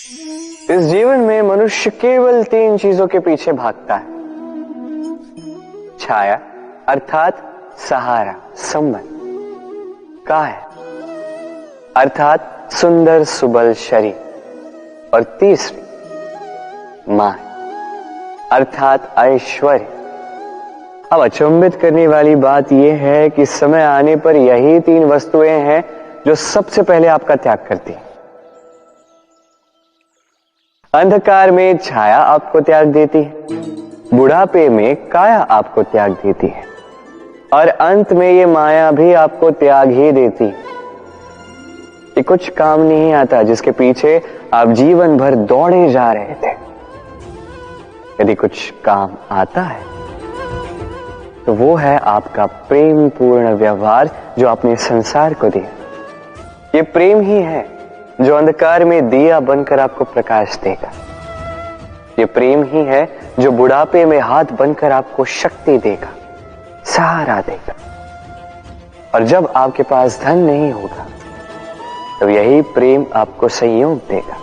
इस जीवन में मनुष्य केवल 3 चीजों के पीछे भागता है। छाया अर्थात सहारा, संबंध, काया अर्थात सुंदर सुबल शरीर, और तीसरी मान अर्थात ऐश्वर्य। अब अचंभित करने वाली बात यह है कि समय आने पर यही 3 वस्तुएं हैं जो सबसे पहले आपका त्याग करती हैं। अंधकार में छाया आपको त्याग देती है, बुढ़ापे में काया आपको त्याग देती है, और अंत में ये माया भी आपको त्याग ही देती है। ये कुछ काम नहीं आता जिसके पीछे आप जीवन भर दौड़े जा रहे थे। यदि कुछ काम आता है तो वो है आपका प्रेम पूर्ण व्यवहार जो आपने संसार को दिया। ये प्रेम ही है जो अंधकार में दिया बनकर आपको प्रकाश देगा। ये प्रेम ही है जो बुढ़ापे में हाथ बनकर आपको शक्ति देगा, सहारा देगा। और जब आपके पास धन नहीं होगा तो यही प्रेम आपको संयोग देगा।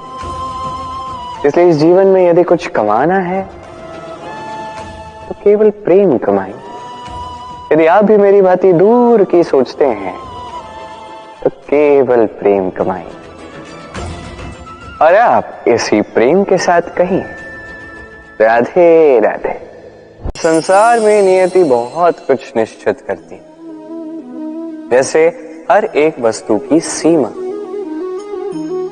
इसलिए इस जीवन में यदि कुछ कमाना है तो केवल प्रेम कमाएं। यदि आप भी मेरी भांति दूर की सोचते हैं तो केवल प्रेम कमाएं, और आप इसी प्रेम के साथ कहीं राधे राधे। संसार में नियति बहुत कुछ निश्चित करती है, जैसे हर एक वस्तु की सीमा।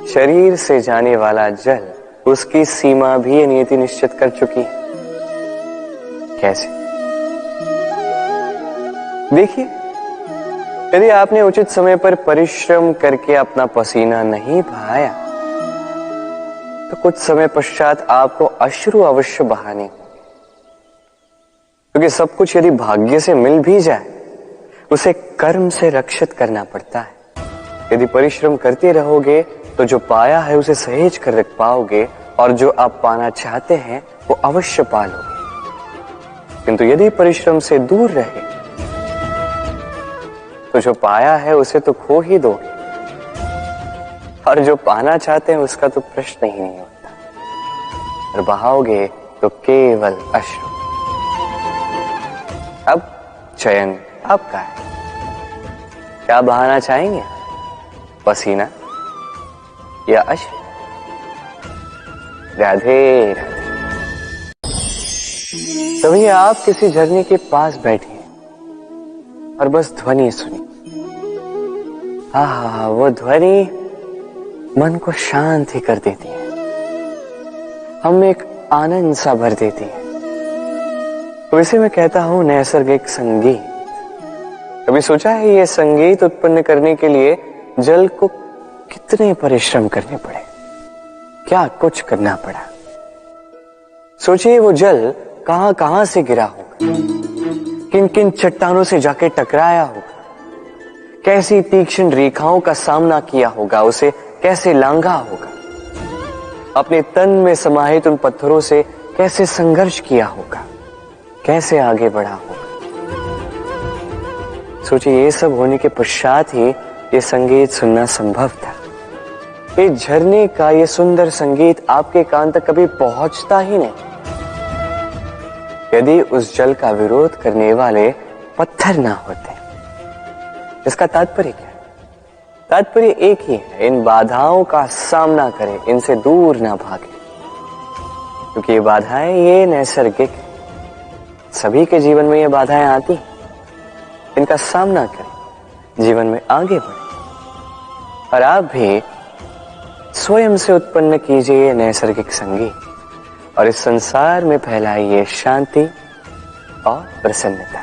शरीर से जाने वाला जल, उसकी सीमा भी ये नियति निश्चित कर चुकी है। कैसे? देखिए, यदि आपने उचित समय पर परिश्रम करके अपना पसीना नहीं बहाया तो कुछ समय पश्चात आपको अश्रु अवश्य बहाने होंगे, क्योंकि सब कुछ यदि भाग्य से मिल भी जाए उसे कर्म से रक्षित करना पड़ता है। यदि परिश्रम करते रहोगे तो जो पाया है उसे सहेज कर रख पाओगे, और जो आप पाना चाहते हैं वो अवश्य पालोगे। किंतु यदि परिश्रम से दूर रहे तो जो पाया है उसे तो खो ही दोगे, और जो पाना चाहते हैं उसका तो प्रश्न ही नहीं होता, और बहाओगे तो केवल अश्रु। अब चयन आपका है, क्या बहाना चाहेंगे? पसीना या अश्रु? राधे राधे। तभी आप किसी झरने के पास बैठे और बस ध्वनि सुनी। हाँ, वो ध्वनि मन को शांत ही कर देती है, हम एक आनंद सा भर देती है। तो इसे मैं कहता हूं नैसर्गिक संगीत। कभी सोचा है ये संगीत उत्पन्न करने के लिए जल को कितने परिश्रम करने पड़े, क्या कुछ करना पड़ा? सोचिए वो जल कहां कहां से गिरा होगा, किन किन चट्टानों से जाके टकराया होगा, कैसी तीक्ष्ण रेखाओं का सामना किया होगा, उसे कैसे लांघा होगा, अपने तन में समाहित उन पत्थरों से कैसे संघर्ष किया होगा, कैसे आगे बढ़ा होगा। सोचिए ये सब होने के पश्चात ही ये संगीत सुनना संभव था। ये झरने का ये सुंदर संगीत आपके कान तक कभी पहुंचता ही नहीं यदि उस जल का विरोध करने वाले पत्थर ना होते। इसका तात्पर्य क्या है? तात्पर्य एक ही है, इन बाधाओं का सामना करें, इनसे दूर ना भागे, क्योंकि ये बाधाएं ये नैसर्गिक है। सभी के जीवन में ये बाधाएं आती हैं, इनका सामना करें, जीवन में आगे बढ़ें। और आप भी स्वयं से उत्पन्न कीजिए नैसर्गिक संगीत, और इस संसार में फैलाइए शांति और प्रसन्नता।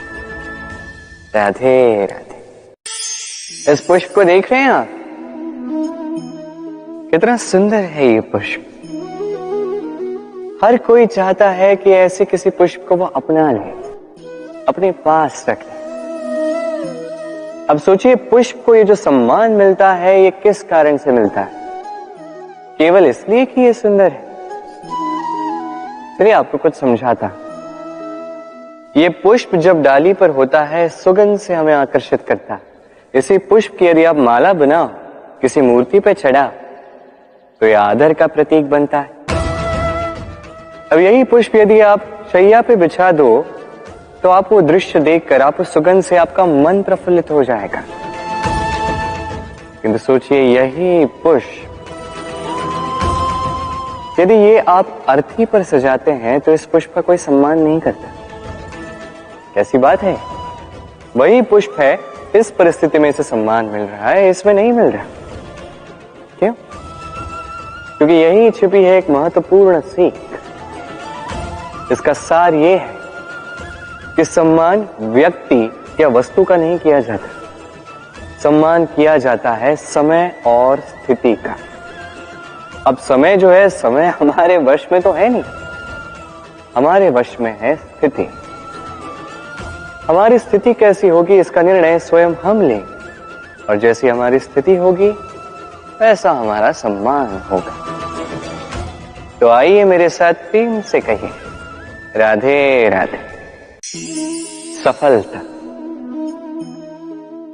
राधे राधे। इस पुष्प को देख रहे हैं आप? कितना सुंदर है ये पुष्प। हर कोई चाहता है कि ऐसे किसी पुष्प को वो अपना ले, अपने पास रख ले। अब सोचिए पुष्प को ये जो सम्मान मिलता है ये किस कारण से मिलता है? केवल इसलिए कि ये सुंदर है? चलिए आपको कुछ समझाता। ये पुष्प जब डाली पर होता है सुगंध से हमें आकर्षित करता है। इसी पुष्प की यदि आप माला बनाओ, किसी मूर्ति पे चढ़ाओ, तो यह आदर का प्रतीक बनता है। अब यही पुष्प यदि आप शैया पे बिछा दो तो आप वो दृश्य देखकर, आप उस सुगंध से आपका मन प्रफुल्लित हो जाएगा। किंतु सोचिए, यही पुष्प यदि ये आप अर्थी पर सजाते हैं तो इस पुष्प का कोई सम्मान नहीं करता। कैसी बात है? वही पुष्प है, इस परिस्थिति में इसे सम्मान मिल रहा है, इसमें नहीं मिल रहा। क्यों? क्योंकि यही छिपी है एक महत्वपूर्ण सीख। इसका सार ये है कि सम्मान व्यक्ति या वस्तु का नहीं किया जाता, सम्मान किया जाता है समय और स्थिति का। अब समय जो है, समय हमारे वश में तो है नहीं, हमारे वश में है स्थिति। हमारी स्थिति कैसी होगी इसका निर्णय स्वयं हम लेंगे, और जैसी हमारी स्थिति होगी वैसा हमारा सम्मान होगा। तो आइए मेरे साथ प्रेम से कहिए, राधे राधे। सफलता,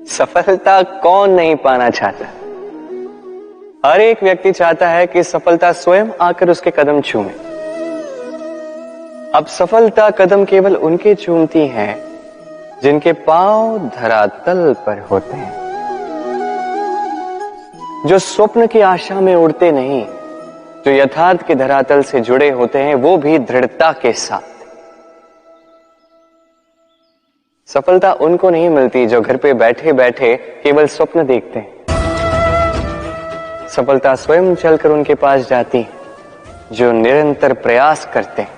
सफलता कौन नहीं पाना चाहता? हर एक व्यक्ति चाहता है कि सफलता स्वयं आकर उसके कदम चूमे। अब सफलता कदम केवल उनके चूमती है जिनके पांव धरातल पर होते हैं, जो स्वप्न की आशा में उड़ते नहीं, जो यथार्थ के धरातल से जुड़े होते हैं, वो भी दृढ़ता के साथ। सफलता उनको नहीं मिलती जो घर पे बैठे बैठे केवल स्वप्न देखते हैं। सफलता स्वयं चलकर उनके पास जाती है, जो निरंतर प्रयास करते हैं,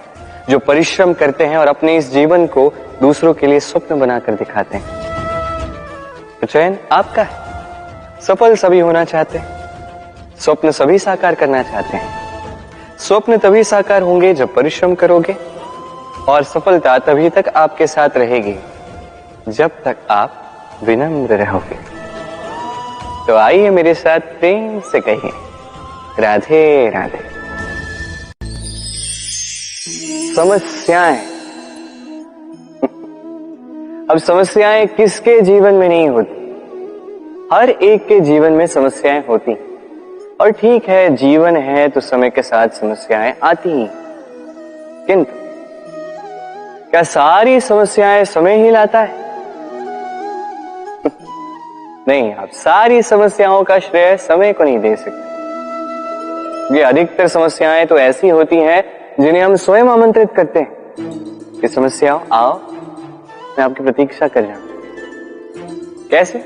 जो परिश्रम करते हैं और अपने इस जीवन को दूसरों के लिए स्वप्न बनाकर दिखाते हैं। तो चयन आपका है। सफल सभी होना चाहते हैं, स्वप्न सभी साकार करना चाहते हैं। स्वप्न तभी साकार होंगे जब परिश्रम करोगे, और सफलता तभी तक आपके साथ रहेगी जब तक आप विनम्र रहोगे। तो आइए मेरे साथ प्रेम से कहिए, राधे राधे। समस्याएं, अब समस्याएं किसके जीवन में नहीं होती? हर एक के जीवन में समस्याएं होती, और ठीक है, जीवन है तो समय के साथ समस्याएं आती ही। किंतु क्या सारी समस्याएं समय ही लाता है? नहीं, आप सारी समस्याओं का श्रेय समय को नहीं दे सकते। ये अधिकतर समस्याएं तो ऐसी होती हैं जिन्हें हम स्वयं आमंत्रित करते हैं कि समस्याओं आओ, मैं आपकी प्रतीक्षा कर रहा हूं। कैसे?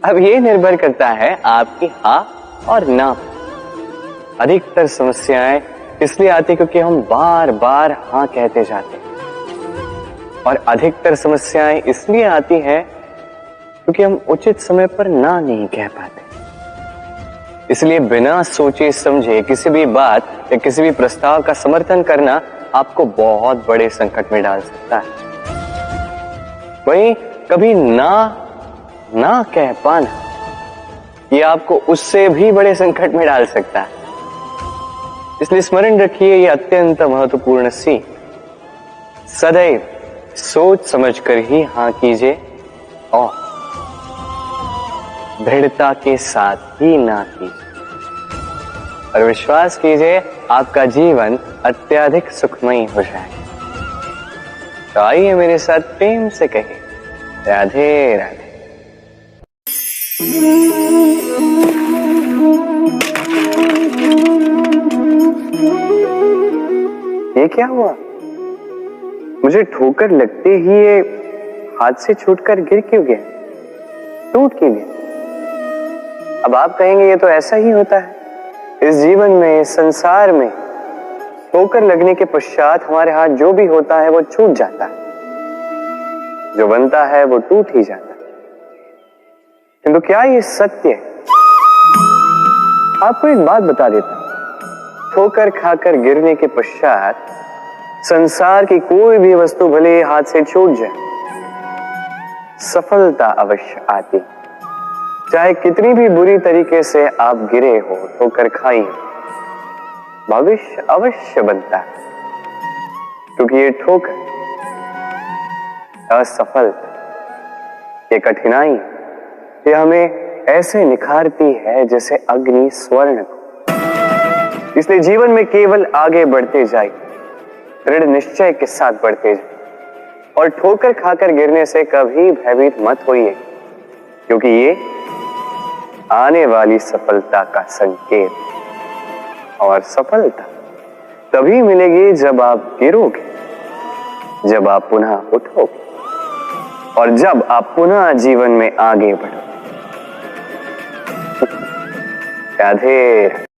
अब ये निर्भर करता है आपकी हाँ और ना। अधिकतर समस्याएं इसलिए आती क्योंकि हम बार बार हाँ कहते जाते हैं, और अधिकतर समस्याएं इसलिए आती हैं क्योंकि हम उचित समय पर ना नहीं कह पाते। इसलिए बिना सोचे समझे किसी भी बात या किसी भी प्रस्ताव का समर्थन करना आपको बहुत बड़े संकट में डाल सकता है। वहीं कभी ना कह पाना, ये आपको उससे भी बड़े संकट में डाल सकता है। इसलिए स्मरण रखिए, ये अत्यंत महत्वपूर्ण सीख। सदैव सोच समझकर ही हाँ कीजिए, और दृढ़ता के साथ ही ना कीजिए, और विश्वास कीजिए आपका जीवन अत्यधिक सुखमयी हो जाएगा। तो आइए मेरे साथ प्रेम से कहिए, राधे राधे। ये क्या हुआ? मुझे ठोकर लगते ही ये हाथ से छूटकर गिर क्यों गया, टूट क्यों गया? अब आप कहेंगे ये तो ऐसा ही होता है इस जीवन में, इस संसार में। ठोकर लगने के पश्चात हमारे हाथ जो भी होता है वो छूट जाता है, जो बनता है वो टूट ही जाता है। किंतु क्या ये सत्य है? आपको एक बात बता देता हूं, ठोकर खाकर गिरने के पश्चात संसार की कोई भी वस्तु भले हाथ से छूट जाए, सफलता अवश्य आती। चाहे कितनी भी बुरी तरीके से आप गिरे हो, ठोकर खाई हो, भविष्य अवश्य बनता है। क्योंकि ये ठोकर, असफलता, ये कठिनाई, ये हमें ऐसे निखारती है जैसे अग्नि स्वर्ण को। इसलिए जीवन में केवल आगे बढ़ते जाए, दृढ़ निश्चय के साथ बढ़ते जाए और ठोकर खाकर गिरने से कभी भयभीत मत होइए, क्योंकि ये आने वाली सफलता का संकेत। और सफलता तभी मिलेगी जब आप गिरोगे, जब आप पुनः उठोगे और जब आप पुनः जीवन में आगे बढ़ोगे। राधे।